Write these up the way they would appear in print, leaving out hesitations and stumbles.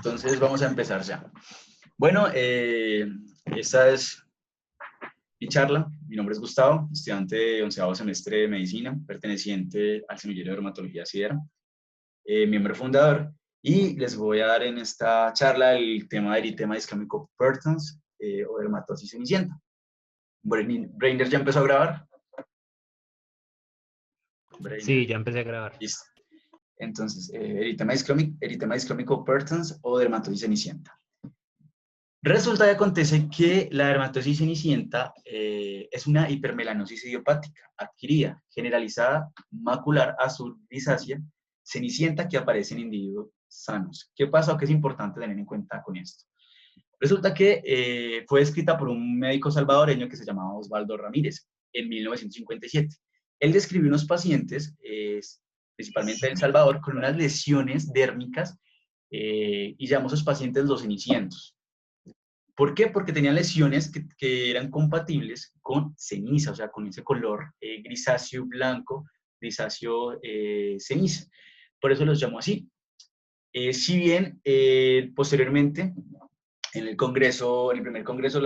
Entonces vamos a empezar ya. Bueno, esta es mi charla. Mi nombre es Gustavo, estudiante de 11º semestre de Medicina, perteneciente al Semillero de Dermatología Sidera, miembro fundador, y les voy a dar en esta charla el tema de eritema isquémico pertans o dermatosis cenicienta. ¿Brainer ya empezó a grabar? Sí, ya empecé a grabar. Listo. Entonces, eritema isquémico pertans o dermatosis cenicienta. Resulta y acontece que la dermatosis cenicienta es una hipermelanosis idiopática adquirida, generalizada, macular, azul, grisácea, cenicienta que aparece en individuos sanos. ¿Qué pasa o qué es importante tener en cuenta con esto? Resulta que fue escrita por un médico salvadoreño que se llamaba Osvaldo Ramírez en 1957. Él describió unos pacientes, principalmente de El Salvador, con unas lesiones dérmicas y llamó a esos pacientes los cenicientos. ¿Por qué? Porque tenían lesiones que eran compatibles con ceniza, o sea, con ese color grisáceo blanco, grisáceo ceniza. Por eso los llamó así. Si bien posteriormente, en el congreso, en el primer congreso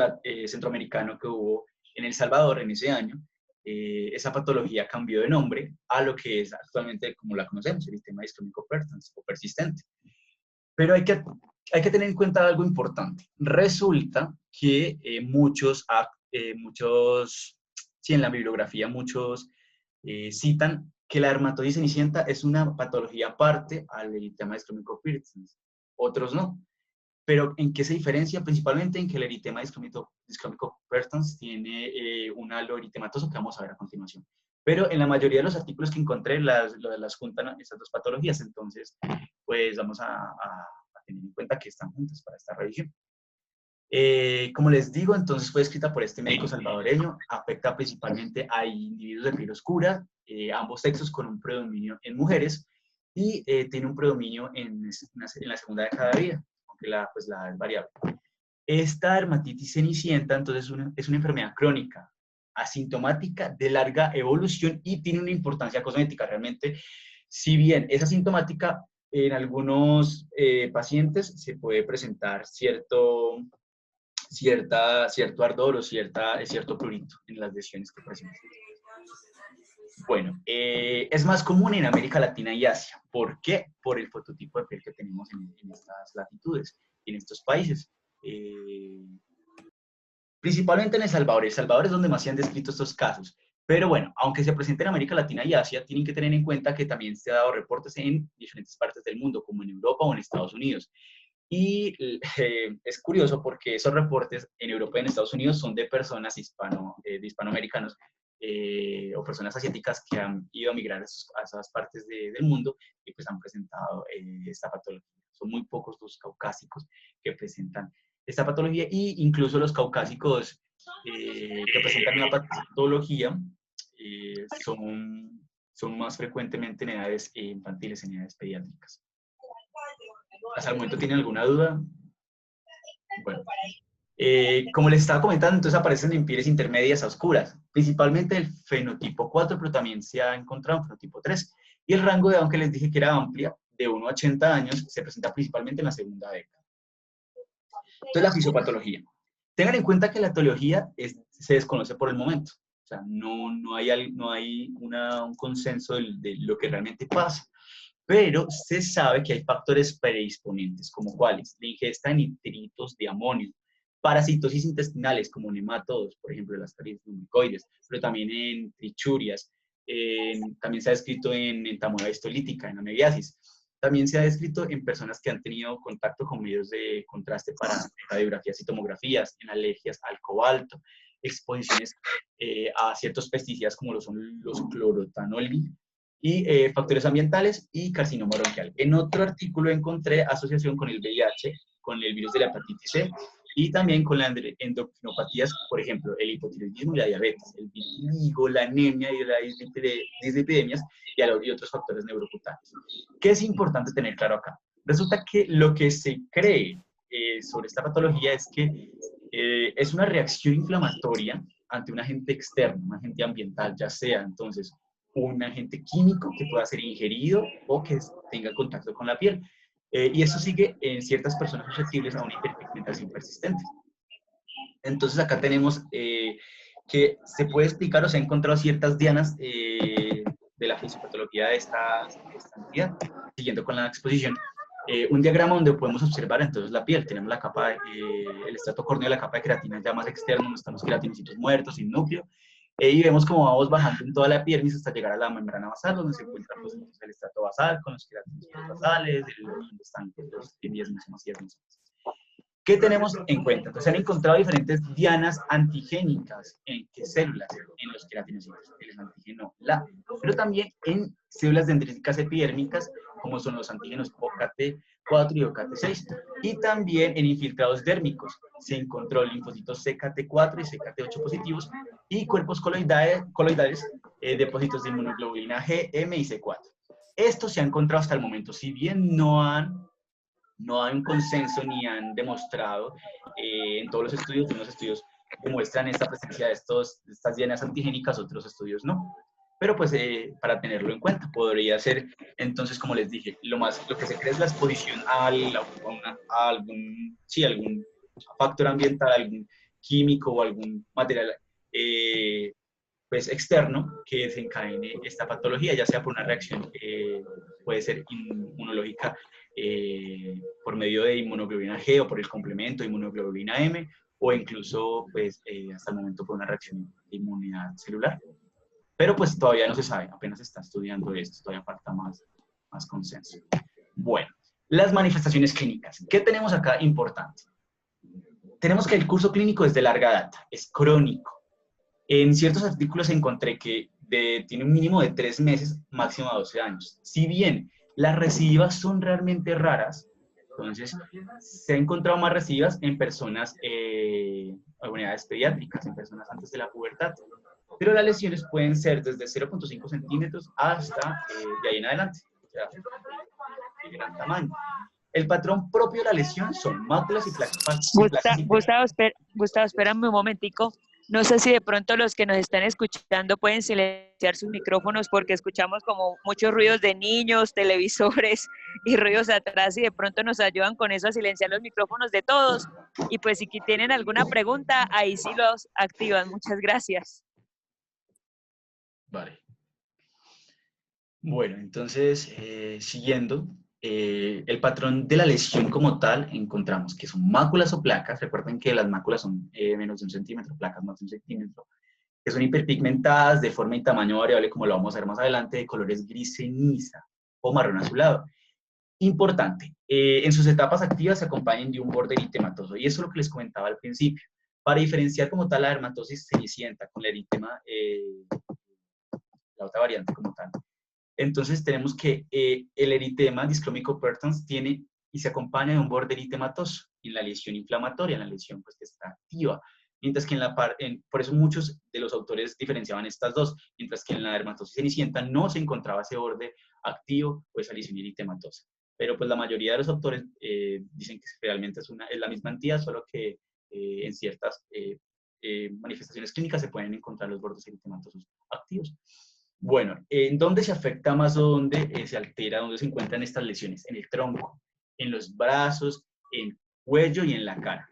centroamericano que hubo en El Salvador en ese año, esa patología cambió de nombre a lo que es actualmente como la conocemos, el eritema isquémico pertans o persistente. Pero hay que tener en cuenta algo importante. Resulta que sí, en la bibliografía muchos citan que la dermatosis cenicienta es una patología aparte al eritema isquémico pertans. Otros no. Pero ¿en qué se diferencia? Principalmente en que el eritema isquémico pertans tiene un halo eritematoso que vamos a ver a continuación. Pero en la mayoría de los artículos que encontré las juntan estas dos patologías, entonces pues vamos a tener en cuenta que están juntas para esta revisión. Como les digo, entonces fue escrita por este médico salvadoreño, afecta principalmente a individuos de piel oscura, ambos sexos con un predominio en mujeres y tiene un predominio en la segunda década de vida, aunque la es variable. Esta dermatitis cenicienta entonces es una enfermedad crónica, asintomática, de larga evolución y tiene una importancia cosmética. Realmente, si bien es asintomática, en algunos pacientes se puede presentar cierto ardor o cierto prurito en las lesiones que presentan. Bueno, es más común en América Latina y Asia. ¿Por qué? Por el fototipo de piel que tenemos en estas latitudes, en estos países. Principalmente en El Salvador. El Salvador es donde más se han descrito estos casos. Pero bueno, aunque se presente en América Latina y Asia, tienen que tener en cuenta que también se han dado reportes en diferentes partes del mundo, como en Europa o en Estados Unidos. Y es curioso porque esos reportes en Europa y en Estados Unidos son de personas de hispanoamericanos o personas asiáticas que han ido a migrar a esas partes del mundo y pues han presentado esta patología. Son muy pocos los caucásicos que presentan esta patología e incluso los caucásicos que presentan una patología son más frecuentemente en edades infantiles, en edades pediátricas. ¿Hasta el momento tienen alguna duda? Bueno, como les estaba comentando, entonces aparecen en pieles intermedias a oscuras, principalmente el fenotipo 4, pero también se ha encontrado un fenotipo 3. Y el rango de edad, aunque les dije que era amplia, de 1 a 80 años, se presenta principalmente en la segunda década. Entonces, la fisiopatología. Tengan en cuenta que la etiología se desconoce por el momento. O sea, no hay un consenso de lo que realmente pasa. Pero se sabe que hay factores predisponentes, como cuáles: la ingesta de nitritos de amonio, parasitosis intestinales como nematodos, por ejemplo, de las caries lumbricoides, pero también en trichurias, también se ha descrito en entamoeba histolítica, en amebiasis. También se ha descrito en personas que han tenido contacto con medios de contraste para radiografías y tomografías, en alergias al cobalto, exposiciones a ciertos pesticidas como lo son los clorotanoli, y factores ambientales y carcinoma bronquial. En otro artículo encontré asociación con el VIH, con el virus de la hepatitis C y también con las endocrinopatías, por ejemplo, el hipotiroidismo y la diabetes, el vitiligo, la anemia y las dislipidemias y otros factores neurocutáneos. ¿Qué es importante tener claro acá? Resulta que lo que se cree sobre esta patología es que es una reacción inflamatoria ante un agente externo, un agente ambiental, ya sea entonces un agente químico que pueda ser ingerido o que tenga contacto con la piel. Y eso sigue en ciertas personas susceptibles a una hiperpigmentación persistente. Entonces acá tenemos que se puede explicar o se han encontrado ciertas dianas de la fisiopatología de esta entidad. Siguiendo con la exposición, un diagrama donde podemos observar entonces la piel. Tenemos la capa, el estrato córneo, la capa de queratina ya más externo, donde están los queratinocitos muertos, sin núcleo. Y vemos cómo vamos bajando en toda la epidermis hasta llegar a la membrana basal, donde se encuentra pues, el estrato basal con los queratinocitos basales, donde están pues, los diezmosomas y dermosomas. ¿Qué tenemos en cuenta? Entonces, se han encontrado diferentes dianas antigénicas. ¿En qué células? En los queratinocitos, el antígeno LA, pero también en células dendríticas epidérmicas, como son los antígenos OKT4 y OKT6, y también en infiltrados dérmicos. Se encontró linfocitos CKT4 y CKT8 positivos, y cuerpos coloidales, depósitos de inmunoglobulina G, M y C4. Esto se ha encontrado hasta el momento, si bien no hay un consenso ni han demostrado en todos los estudios. Unos estudios demuestran esta presencia de estas dianas antigénicas, otros estudios no. Pero pues para tenerlo en cuenta, podría ser, entonces, como les dije, lo que se cree es la exposición a algún factor ambiental, algún químico o algún material pues externo que desencadene esta patología, ya sea por una reacción, puede ser inmunológica, por medio de inmunoglobulina G o por el complemento de inmunoglobulina M, o incluso pues, hasta el momento por una reacción de inmunidad celular. Pero pues todavía no se sabe, apenas se está estudiando esto, todavía falta más consenso. Bueno, las manifestaciones clínicas. ¿Qué tenemos acá importante? Tenemos que el curso clínico es de larga data, es crónico. En ciertos artículos encontré que tiene un mínimo de 3 meses, máximo a 12 años. Si bien las recidivas son realmente raras, entonces se ha encontrado más recidivas en personas a unidades pediátricas, en personas antes de la pubertad. Pero las lesiones pueden ser desde 0.5 centímetros hasta de ahí en adelante, o sea, de gran tamaño. El patrón propio de la lesión son máculas y placas. Gustavo, espérame un momentico. No sé si de pronto los que nos están escuchando pueden silenciar sus micrófonos porque escuchamos como muchos ruidos de niños, televisores y ruidos atrás, y de pronto nos ayudan con eso a silenciar los micrófonos de todos. Y pues si tienen alguna pregunta, ahí sí los activan. Muchas gracias. Vale. Bueno, entonces, siguiendo, el patrón de la lesión como tal, encontramos que son máculas o placas. Recuerden que las máculas son menos de 1 centímetro, placas más de 1 centímetro, que son hiperpigmentadas de forma y tamaño variable, como lo vamos a ver más adelante, de colores gris ceniza o marrón azulado. Importante, en sus etapas activas se acompañan de un borde eritematoso, y eso es lo que les comentaba al principio. Para diferenciar como tal la dermatosis cenicienta con el eritema, la otra variante como tal. Entonces tenemos que el eritema discrómico Pertons tiene y se acompaña de un borde eritematoso en la lesión inflamatoria, en la lesión pues, que está activa. Mientras que por eso muchos de los autores diferenciaban estas dos, mientras que en la dermatosis cenicienta no se encontraba ese borde activo o esa lesión eritematosa. Pero pues la mayoría de los autores dicen que realmente es la misma entidad, solo que en ciertas manifestaciones clínicas se pueden encontrar los bordes eritematosos activos. Bueno, ¿en dónde se afecta más o dónde se altera, dónde se encuentran estas lesiones? En el tronco, en los brazos, en el cuello y en la cara.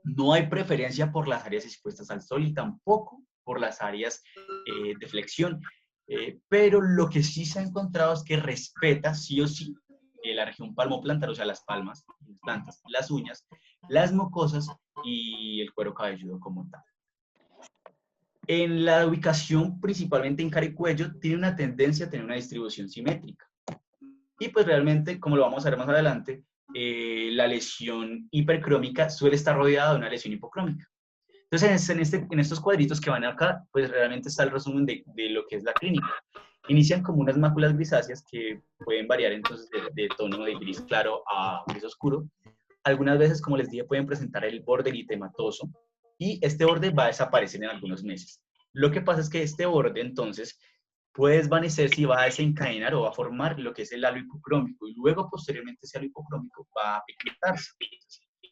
No hay preferencia por las áreas expuestas al sol y tampoco por las áreas de flexión, pero lo que sí se ha encontrado es que respeta sí o sí la región palmoplantar, o sea, las palmas, las plantas, las uñas, las mucosas y el cuero cabelludo como tal. En la ubicación, principalmente en cara y cuello, tiene una tendencia a tener una distribución simétrica. Y pues realmente, como lo vamos a ver más adelante, la lesión hipercrómica suele estar rodeada de una lesión hipocrómica. Entonces, en estos cuadritos que van acá, pues realmente está el resumen de lo que es la clínica. Inician como unas máculas grisáceas que pueden variar entonces de tono de gris claro a gris oscuro. Algunas veces, como les dije, pueden presentar el borde eritematoso, y este borde va a desaparecer en algunos meses. Lo que pasa es que este borde, entonces, puede desvanecerse y va a desencadenar o va a formar lo que es el halo hipocrómico, y luego, posteriormente, ese halo hipocrómico va a pigmentarse.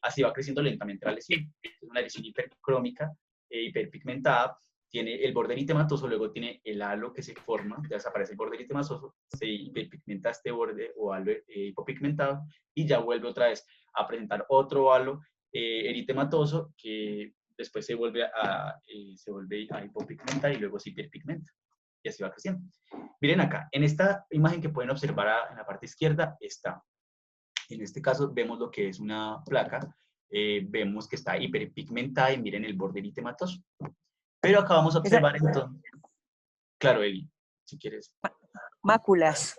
Así va creciendo lentamente la lesión. Es una lesión hipercrómica, hiperpigmentada, tiene el borde eritematoso, luego tiene el halo que se forma, ya desaparece el borde eritematoso, se hiperpigmenta este borde o halo hipopigmentado y ya vuelve otra vez a presentar otro halo eritematoso que después se vuelve a hipopigmentar y luego se hiperpigmenta. Y así va creciendo. Miren acá, en esta imagen que pueden observar en la parte izquierda está, en este caso vemos lo que es una placa, vemos que está hiperpigmentada y miren el borde eritematoso. Pero acá vamos a observar entonces, claro, Eli, si quieres. Máculas.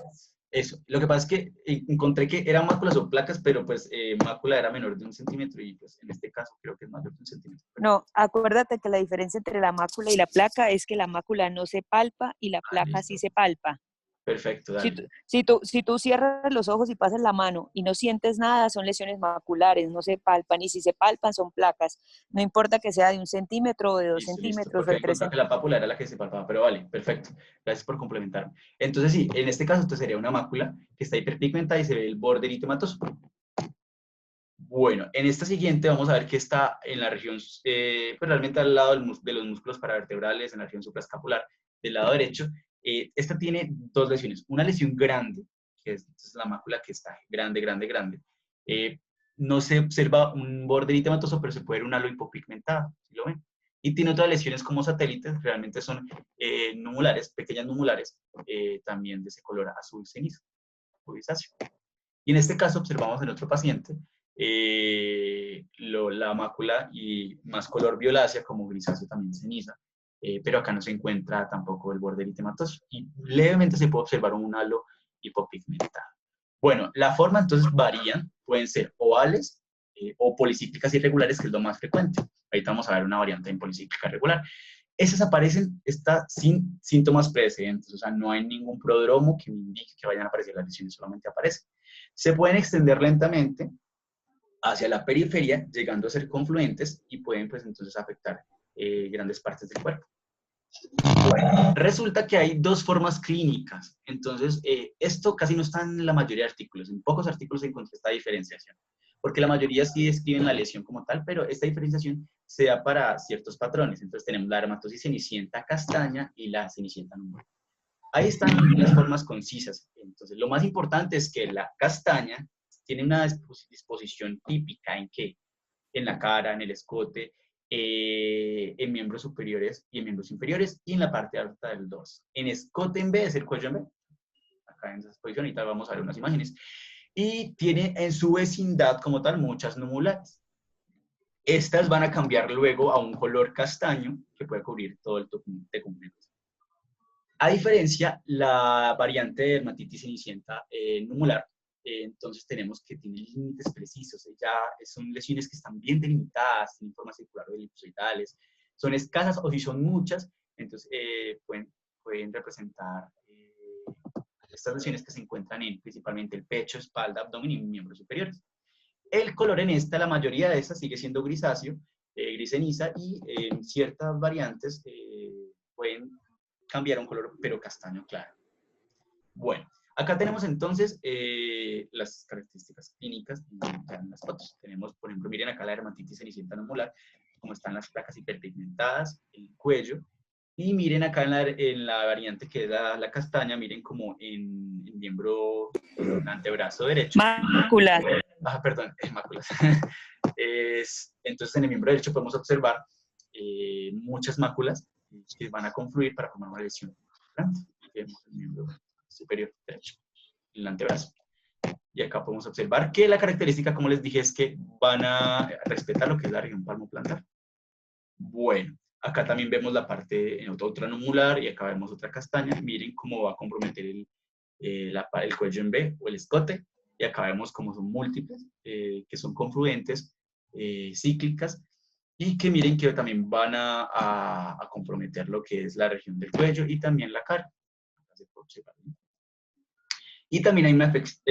Eso, lo que pasa es que encontré que eran máculas o placas, pero pues mácula era menor de 1 centímetro y pues en este caso creo que es mayor de 1 centímetro. No, acuérdate que la diferencia entre la mácula y la placa es que la mácula no se palpa y la placa sí se palpa. Perfecto, dale. Si tú cierras los ojos y pasas la mano y no sientes nada, son lesiones maculares, no se palpan, y si se palpan son placas. No importa que sea de 1 centímetro o de 2 centímetros porque o de 3 que la pápula era la que se palpaba, pero vale, perfecto. Gracias por complementarme. Entonces sí, en este caso entonces sería una mácula que está hiperpigmentada y se ve el borde eritematoso. Bueno, en esta siguiente vamos a ver que está en la región, pues realmente al lado de los músculos paravertebrales, en la región supraescapular, del lado derecho. Esta tiene 2 lesiones. Una lesión grande, que es la mácula que está grande, grande, grande. No se observa un borde eritematoso, pero se puede ver un halo hipopigmentado, ¿sí lo ven? Y tiene otras lesiones como satélites, realmente son numulares, pequeñas numulares, también de ese color azul cenizo, grisáceo. Y en este caso observamos en otro paciente la mácula y más color violácea como grisáceo también ceniza, pero acá no se encuentra tampoco el borde eritematoso y levemente se puede observar un halo hipopigmentado. Bueno, la forma entonces varían, pueden ser ovales o policíclicas irregulares, que es lo más frecuente. Ahorita vamos a ver una variante en policíclica regular. Esas aparecen sin síntomas precedentes, o sea, no hay ningún prodromo que me indique que vayan a aparecer las lesiones, solamente aparecen. Se pueden extender lentamente hacia la periferia, llegando a ser confluentes y pueden pues entonces afectar grandes partes del cuerpo. Bueno, resulta que hay 2 formas clínicas, entonces esto casi no está en la mayoría de artículos, en pocos artículos se encuentra esta diferenciación, porque la mayoría sí describen la lesión como tal, pero esta diferenciación se da para ciertos patrones, entonces tenemos la dermatosis cenicienta castaña y la cenicienta número. Ahí están las formas concisas, entonces lo más importante es que la castaña tiene una disposición típica en que en la cara, en el escote, en miembros superiores y en miembros inferiores y en la parte alta del dorso. En escote en B es el cuello en B. Acá en esa posición, ahorita vamos a ver unas imágenes. Y tiene en su vecindad como tal muchas numulares. Estas van a cambiar luego a un color castaño que puede cubrir todo el tegumento. A diferencia, la variante de dermatitis cenicienta numular, entonces tenemos que tiene límites precisos, ya son lesiones que están bien delimitadas, tienen forma circular o elipsoidales, son escasas o si son muchas, entonces pueden representar estas lesiones que se encuentran en principalmente el pecho, espalda, abdomen y miembros superiores. El color en esta, la mayoría de estas sigue siendo grisáceo, gris ceniza y en ciertas variantes pueden cambiar un color, pero castaño claro. Bueno, acá tenemos entonces las características clínicas en las fotos. Tenemos, por ejemplo, miren acá la dermatitis cenicienta numular, como están las placas hiperpigmentadas, el cuello, y miren acá en la variante que es la castaña, miren como en el miembro, en el antebrazo derecho. Máculas. Perdón, máculas. Entonces en el miembro derecho podemos observar muchas máculas que van a confluir para formar una lesión grande. Vemos el miembro superior derecho, el antebrazo. Y acá podemos observar que la característica, como les dije, es que van a respetar lo que es la región palmoplantar. Bueno, acá también vemos la parte, otra numular, y acá vemos otra castaña. Miren cómo va a comprometer el cuello en B o el escote. Y acá vemos cómo son múltiples, que son confluentes, cíclicas, y que miren que también van a comprometer lo que es la región del cuello y también la cara. Y también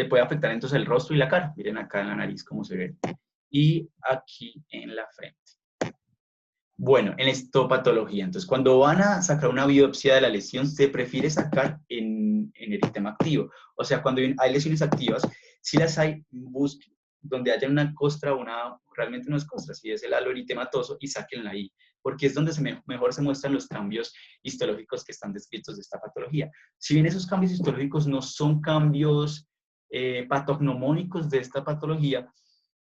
puede afectar entonces el rostro y la cara. Miren acá en la nariz cómo se ve. Y aquí en la frente. Bueno, en histopatología. Entonces, cuando van a sacar una biopsia de la lesión, se prefiere sacar en eritema activo. O sea, cuando hay lesiones activas, si las hay, busquen donde haya una costra, realmente no es costra, si es el halo eritematoso, y sáquenla ahí. porque es donde mejor se muestran los cambios histológicos que están descritos de esta patología. Si bien esos cambios histológicos no son cambios patognomónicos de esta patología,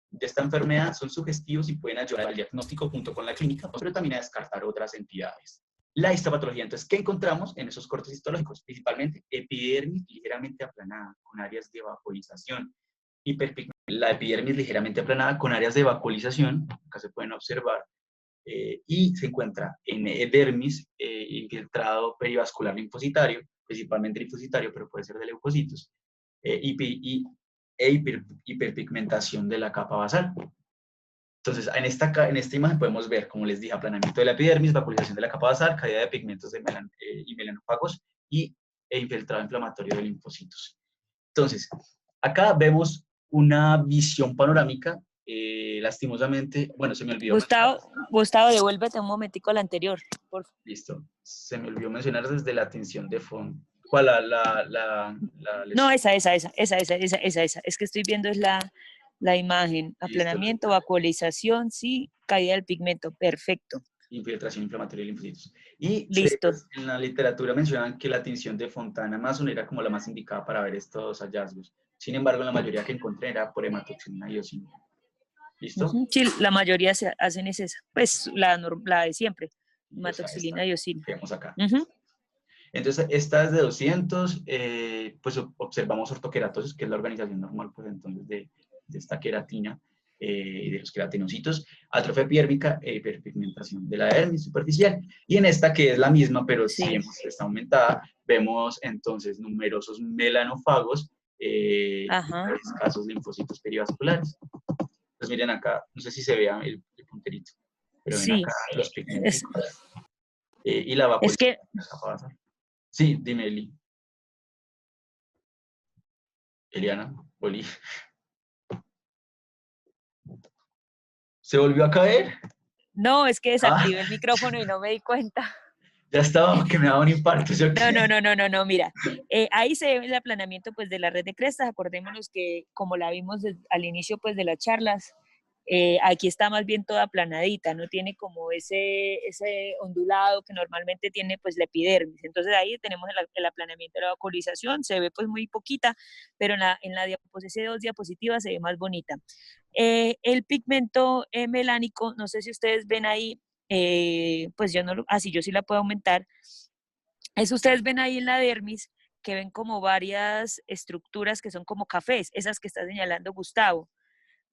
de esta enfermedad, son sugestivos y pueden ayudar al diagnóstico junto con la clínica, pero también a descartar otras entidades. La histopatología, entonces, ¿qué encontramos en esos cortes histológicos? Principalmente epidermis ligeramente aplanada, con áreas de vacuolización. La epidermis ligeramente aplanada con áreas de vacuolización, acá se pueden observar, y se encuentra en dermis infiltrado perivascular linfocitario, principalmente linfocitario, pero puede ser de leucocitos, y hiperpigmentación de la capa basal. Entonces, en esta imagen podemos ver, como les dije, aplanamiento de la epidermis, vacuolización de la capa basal, caída de pigmentos y melanófagos e infiltrado inflamatorio de linfocitos. Entonces, acá vemos una visión panorámica, lastimosamente, bueno, se me olvidó Gustavo, devuélvete un momentico al anterior, por favor. Listo. Se me olvidó mencionar desde la tensión de fondo. ¿Cuál? No, esa. Es que estoy viendo es la imagen. Aplanamiento, vacuolización, sí, caída del pigmento. Perfecto. Infiltración inflamatoria de linfocitos. Y Listo. en la literatura mencionan que la tinción de Fontana-Mason era como la más indicada para ver estos hallazgos. Sin embargo, la mayoría que encontré era por hematoxilina y eosina. ¿Listo? Sí, la mayoría se hacen es esa. Pues la de siempre. Hematoxilina y eosina. Vemos acá. Entonces, esta es de 200, pues observamos ortoqueratosis, que es la organización normal, pues entonces, de esta queratina y de los queratinocitos, atrofia epidérmica e hiperpigmentación de la dermis superficial. Y en esta, que es la misma, pero sí está aumentada, vemos entonces numerosos melanófagos y escasos linfocitos perivasculares. Pues miren acá, no sé si se vea el punterito, pero ven acá los pigmentos. Y la vacuolización de la capa basal. Sí, dime, Eli. Eliana, Oli. ¿Se volvió a caer? No, es que desactivé el micrófono y no me di cuenta. Ya estaba, que me daba un infarto. No, mira. Ahí se ve el aplanamiento pues, de la red de crestas. Acordémonos que, como la vimos al inicio pues, de las charlas, aquí está más bien toda aplanadita, no tiene como ese ondulado que normalmente tiene pues la epidermis. Entonces ahí tenemos el aplanamiento de la vacuolización, se ve pues muy poquita, pero en la diapositiva, 2 diapositivas se ve más bonita. El pigmento melánico, no sé si ustedes ven ahí, pues yo no, así yo sí la puedo aumentar. Eso ustedes ven ahí en la dermis, que ven como varias estructuras que son como cafés, esas que está señalando Gustavo.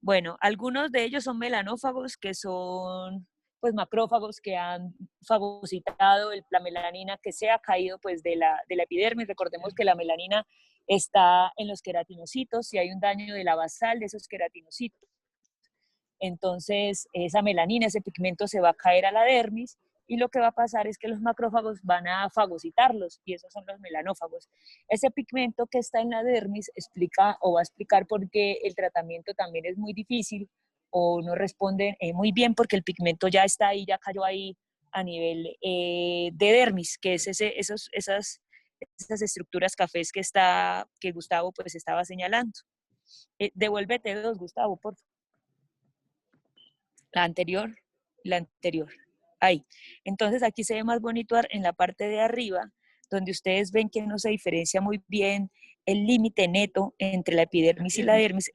Bueno, algunos de ellos son melanófagos, que son pues macrófagos que han fagocitado la melanina que se ha caído pues de la epidermis. Recordemos que la melanina está en los queratinocitos, si hay un daño de la basal de esos queratinocitos. Entonces, esa melanina, ese pigmento se va a caer a la dermis y lo que va a pasar es que los macrófagos van a fagocitarlos y esos son los melanófagos. Ese pigmento que está en la dermis explica o va a explicar por qué el tratamiento también es muy difícil o no responde muy bien porque el pigmento ya está ahí, ya cayó ahí a nivel de dermis, que es esas estructuras cafés que Gustavo pues estaba señalando. Devuélvete 2, Gustavo, por favor. La anterior. Ahí. Entonces aquí se ve más bonito en la parte de arriba, donde ustedes ven que no se diferencia muy bien el límite neto entre la epidermis y la dermis.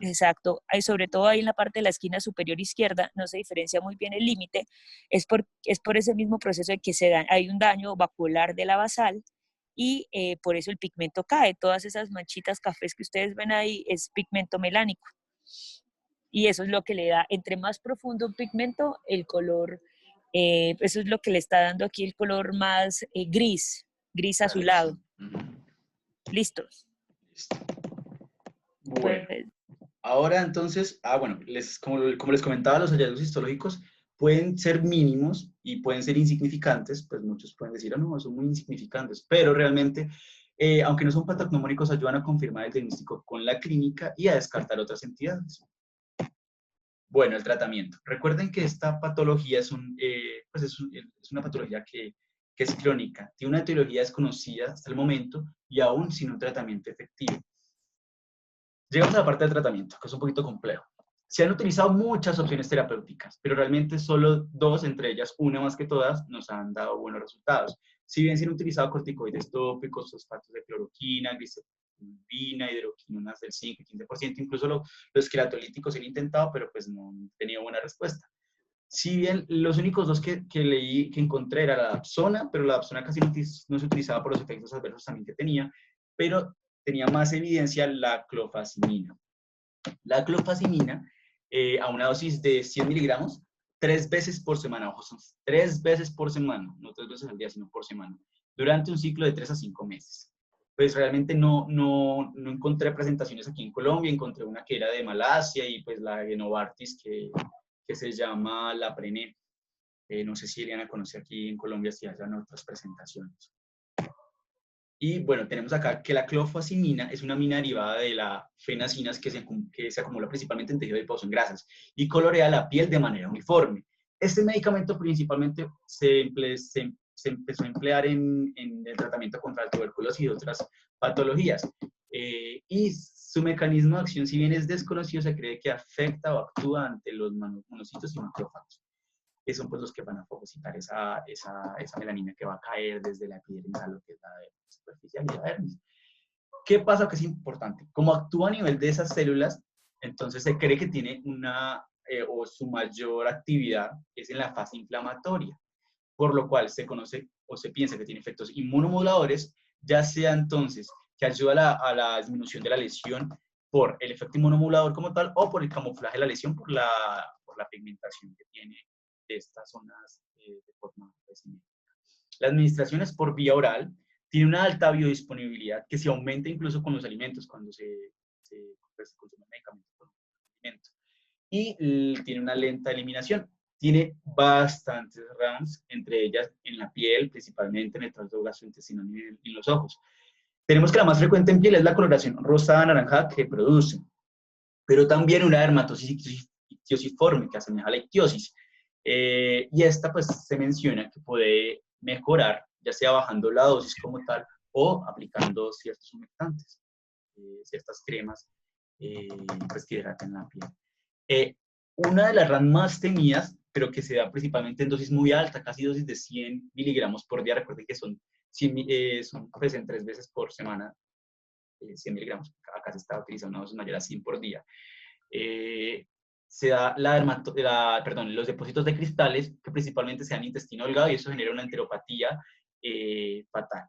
Exacto. Sobre todo ahí en la parte de la esquina superior izquierda no se diferencia muy bien el límite. Es por ese mismo proceso de que hay un daño vacuolar de la basal y por eso el pigmento cae. Todas esas manchitas cafés que ustedes ven ahí es pigmento melánico. Y eso es lo que le da, entre más profundo un pigmento, el color, eso es lo que le está dando aquí el color más gris azulado. ¿Listos? Bueno, ahora entonces, bueno, como les comentaba, los hallazgos histológicos pueden ser mínimos y pueden ser insignificantes, pues muchos pueden decir, no, son muy insignificantes, pero realmente, aunque no son patognomónicos, ayudan a confirmar el diagnóstico con la clínica y a descartar otras entidades. Bueno, el tratamiento. Recuerden que esta patología es una patología que es crónica, tiene una etiología desconocida hasta el momento y aún sin un tratamiento efectivo. Llegamos a la parte del tratamiento, que es un poquito complejo. Se han utilizado muchas opciones terapéuticas, pero realmente solo 2, entre ellas una más que todas, nos han dado buenos resultados. Si bien se han utilizado corticoides tópicos, fosfatos de cloroquina, glicerina, hidroquinonas del 5 y 15%, incluso los queratolíticos se han intentado, pero pues no han tenido buena respuesta. Si bien los únicos 2 que leí, que encontré era la dapsona, pero la dapsona casi no se utilizaba por los efectos adversos también que tenía, pero tenía más evidencia la clofazimina. La clofazimina, a una dosis de 100 miligramos, 3 veces por semana, ojo, son 3 veces por semana, no 3 veces al día, sino por semana, durante un ciclo de 3 a 5 meses. Pues realmente no encontré presentaciones aquí en Colombia, encontré una que era de Malasia y pues la de Novartis que se llama la Prené. No sé si Eliana conoce aquí en Colombia si hayan otras presentaciones. Y bueno, tenemos acá que la clofazimina es una amina derivada de la fenacinas que se acumula principalmente en tejido adiposo, en grasas, y colorea la piel de manera uniforme. Este medicamento principalmente se empezó a emplear en el tratamiento contra la tuberculosis y otras patologías. Y su mecanismo de acción, si bien es desconocido, se cree que afecta o actúa ante los monocitos y macrófagos, que son pues los que van a fagocitar esa melanina que va a caer desde la epidermis a lo que es la superficial y la dermis. ¿Qué pasa? Que es importante. Como actúa a nivel de esas células, entonces se cree que tiene o su mayor actividad es en la fase inflamatoria, por lo cual se conoce o se piensa que tiene efectos inmunomoduladores, ya sea entonces que ayuda a la disminución de la lesión por el efecto inmunomodulador como tal, o por el camuflaje de la lesión por la pigmentación que tiene de estas zonas de forma simétrica. La administración es por vía oral, tiene una alta biodisponibilidad que se aumenta incluso con los alimentos cuando se consume medicamentos con alimentos. Y tiene una lenta eliminación. Tiene bastantes RAMs, entre ellas en la piel, principalmente en el tracto gastrointestinal y en los ojos. Tenemos que la más frecuente en piel es la coloración rosada anaranjada que produce, pero también una dermatosis ictiosiforme que asemeja a la ictiosis. Y esta pues se menciona que puede mejorar, ya sea bajando la dosis como tal o aplicando ciertos humectantes, ciertas cremas pues, que hidratan la piel. Una de las RAN más temidas, pero que se da principalmente en dosis muy alta, casi dosis de 100 miligramos por día, recuerden que son pues, en 3 veces por semana, 100 miligramos, acá se está utilizando una dosis mayor a 100 por día. Se da los depósitos de cristales que principalmente se dan en intestino delgado y eso genera una enteropatía fatal.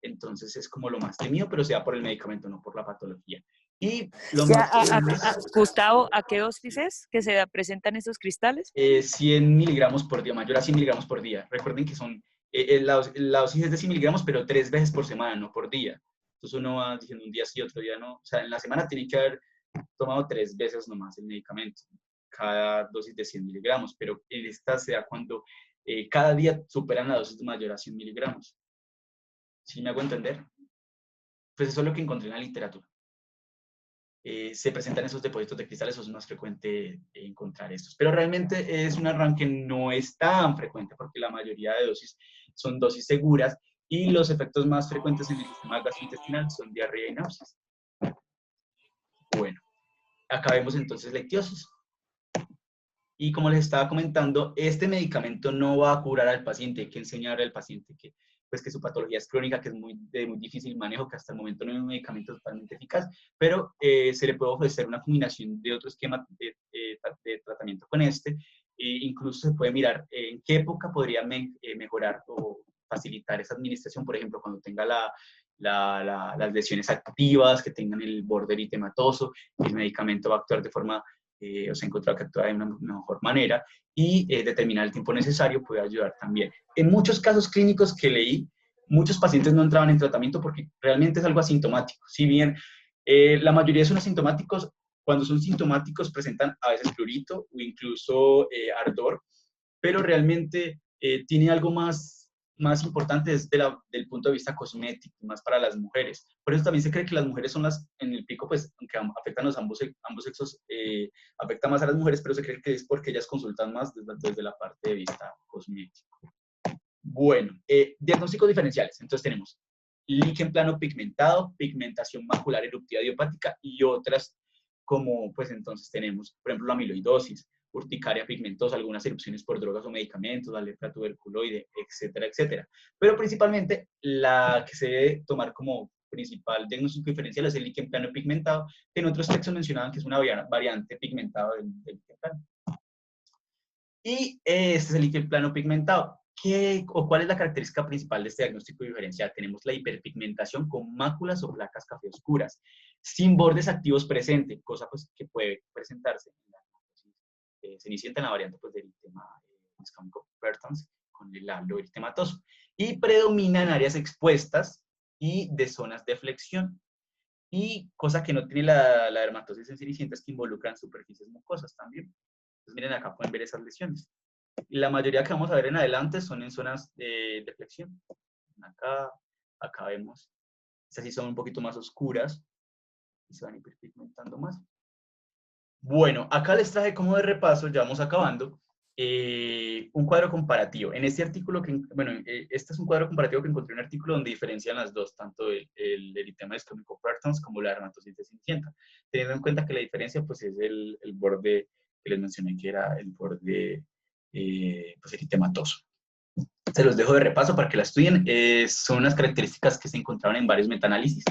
Entonces es como lo más temido, pero se da por el medicamento, no por la patología. Y lo más Gustavo, ¿a qué dosis es que se presentan esos cristales? 100 miligramos por día, mayor a 100 miligramos por día. Recuerden que son, la dosis es de 100 miligramos, pero 3 veces por semana, no por día. Entonces uno va diciendo un día sí, otro día no. O sea, en la semana tiene que haber tomado 3 veces nomás el medicamento, cada dosis de 100 miligramos, pero en esta se da cuando cada día superan la dosis mayor a 100 miligramos. ¿Sí me hago entender? Pues eso es lo que encontré en la literatura. Se presentan esos depósitos de cristales, eso es más frecuente encontrar estos. Pero realmente es una RAN que no es tan frecuente porque la mayoría de dosis son dosis seguras y los efectos más frecuentes en el sistema gastrointestinal son diarrea y náuseas. Bueno, acá vemos entonces la ictiosis. Y como les estaba comentando, este medicamento no va a curar al paciente, hay que enseñarle al paciente que su patología es crónica, que es de muy difícil manejo, que hasta el momento no hay un medicamento totalmente eficaz, pero se le puede ofrecer una combinación de otro esquema de tratamiento con este, incluso se puede mirar en qué época podría mejorar o facilitar esa administración, por ejemplo, cuando tenga las lesiones activas, que tengan el borde eritematoso, el medicamento va a actuar de forma o se ha encontrado que actúa de una mejor manera y determinar el tiempo necesario puede ayudar también. En muchos casos clínicos que leí, muchos pacientes no entraban en tratamiento porque realmente es algo asintomático. Si bien la mayoría son asintomáticos, cuando son sintomáticos presentan a veces prurito o incluso ardor, pero realmente tiene algo más importante desde el punto de vista cosmético, más para las mujeres. Por eso también se cree que las mujeres son en el pico, pues, aunque afectan a ambos sexos, afecta más a las mujeres, pero se cree que es porque ellas consultan más desde la parte de vista cosmético. Bueno, diagnósticos diferenciales. Entonces tenemos líquen plano pigmentado, pigmentación macular eruptiva idiopática y otras como pues entonces tenemos, por ejemplo, la amiloidosis, urticaria pigmentosa, algunas erupciones por drogas o medicamentos, la lepra tuberculoide, etcétera, etcétera. Pero principalmente la que se debe tomar como principal diagnóstico diferencial es el líquen plano pigmentado, que en otros textos mencionaban que es una variante pigmentada del líquen plano. Y este es el líquen plano pigmentado. ¿Cuál es la característica principal de este diagnóstico diferencial? Tenemos la hiperpigmentación con máculas o placas café oscuras, sin bordes activos presentes, cosa pues, que puede presentarse en la cenicienta, en la variante pues, del eritema iscámico Bertans con el halo eritematoso. Y predomina en áreas expuestas y de zonas de flexión. Y cosa que no tiene la dermatosis en cenicienta es que involucran superficies mucosas también. Entonces miren acá pueden ver esas lesiones. Y la mayoría que vamos a ver en adelante son en zonas de flexión. Acá vemos. Estas sí son un poquito más oscuras y se van hiperpigmentando más. Bueno, acá les traje como de repaso, ya vamos acabando, un cuadro comparativo. En este artículo, este es un cuadro comparativo que encontré en un artículo donde diferencian las dos, tanto el eritema iscámico Bertans como la dermatosis de cenicienta, teniendo en cuenta que la diferencia pues, es el borde que les mencioné, que era el borde pues, eritematoso. Se los dejo de repaso para que la estudien. Son unas características que se encontraron en varios metaanálisis.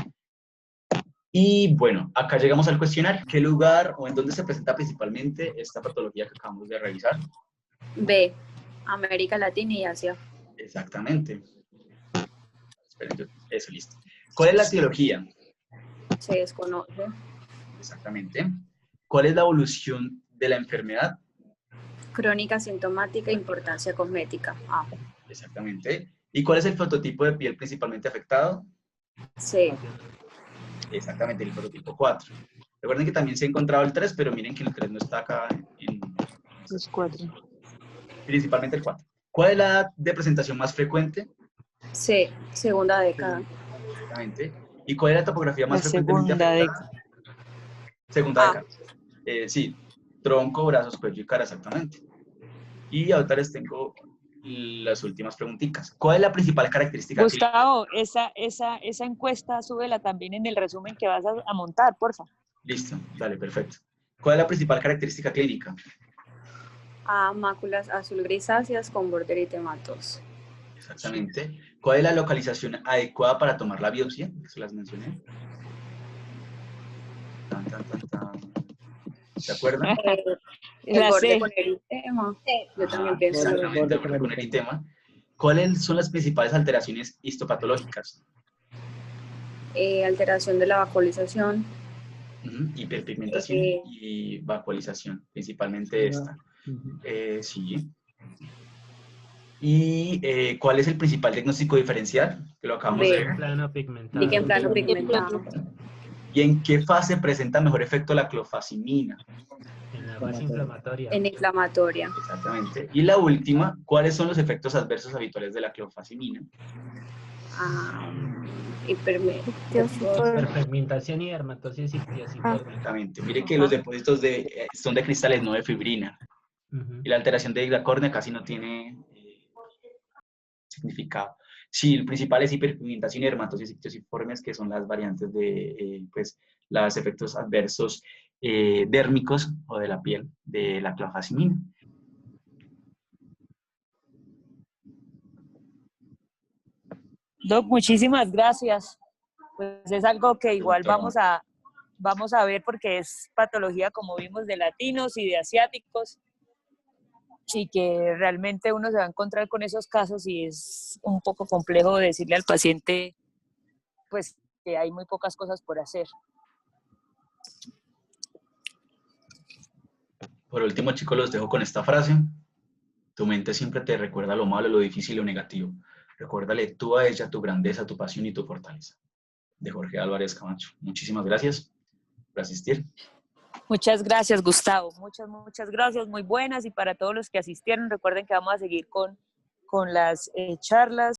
Y bueno, acá llegamos al cuestionario. ¿Qué lugar o en dónde se presenta principalmente esta patología que acabamos de revisar? B, América Latina y Asia. Exactamente. Esperen, eso, listo. ¿Cuál es la etiología? Se desconoce. Exactamente. ¿Cuál es la evolución de la enfermedad? Crónica sintomática, importancia cosmética. A. Exactamente. ¿Y cuál es el fototipo de piel principalmente afectado? C. Exactamente, el fototipo 4. Recuerden que también se ha encontrado el 3, pero miren que el 3 no está acá en Los 4. Principalmente el 4. ¿Cuál es la edad de presentación más frecuente? C. Segunda década. Exactamente. ¿Y cuál es la topografía más La frecuentemente segunda afectada? Segunda A. década. Sí, tronco, brazos, cuello y cara, exactamente. Y ahorita les tengo las últimas preguntitas. ¿Cuál es la principal característica clínica? Gustavo, esa encuesta súbela también en el resumen que vas a montar, porfa. Listo, dale, perfecto. ¿Cuál es la principal característica clínica? A. Máculas azul grisáceas con borde eritematoso. Exactamente. ¿Cuál es la localización adecuada para tomar la biopsia? Se las mencioné. Tan, tan, tan, tan. ¿Se acuerdan? El La borde C. con eritema. Yo también Ajá, pienso. exactamente, el borde con eritema. ¿Cuáles son las principales alteraciones histopatológicas? Alteración de la vacuolización. Hiperpigmentación y vacuolización, principalmente esta. Sí. ¿Y cuál es el principal diagnóstico diferencial? Que lo acabamos de ver. Plano pigmentado. Líquen plano pigmentado. ¿Y en qué fase presenta mejor efecto la clofazimina? En la fase inflamatoria. En inflamatoria. Exactamente. Y la última, ¿cuáles son los efectos adversos habituales de la clofazimina? Hiperpigmentación y dermatosis ictiositoria. Exactamente. Mire que los depósitos son de cristales, no de fibrina. Y la alteración de la córnea casi no tiene significado. Sí, el principal es hiperpigmentación y dermatosis ictiosiformes, que son las variantes de pues, los efectos adversos dérmicos o de la piel de la clofazimina. Doc, muchísimas gracias. Pues es algo que igual vamos a ver porque es patología, como vimos, de latinos y de asiáticos, y que realmente uno se va a encontrar con esos casos y es un poco complejo decirle al paciente pues que hay muy pocas cosas por hacer. Por último, chicos, los dejo con esta frase. Tu mente siempre te recuerda lo malo, lo difícil y lo negativo. Recuérdale tú a ella tu grandeza, tu pasión y tu fortaleza. De Jorge Álvarez Camacho. Muchísimas gracias por asistir. Muchas gracias, Gustavo. Muchas gracias, muy buenas. Y para todos los que asistieron, recuerden que vamos a seguir con las charlas.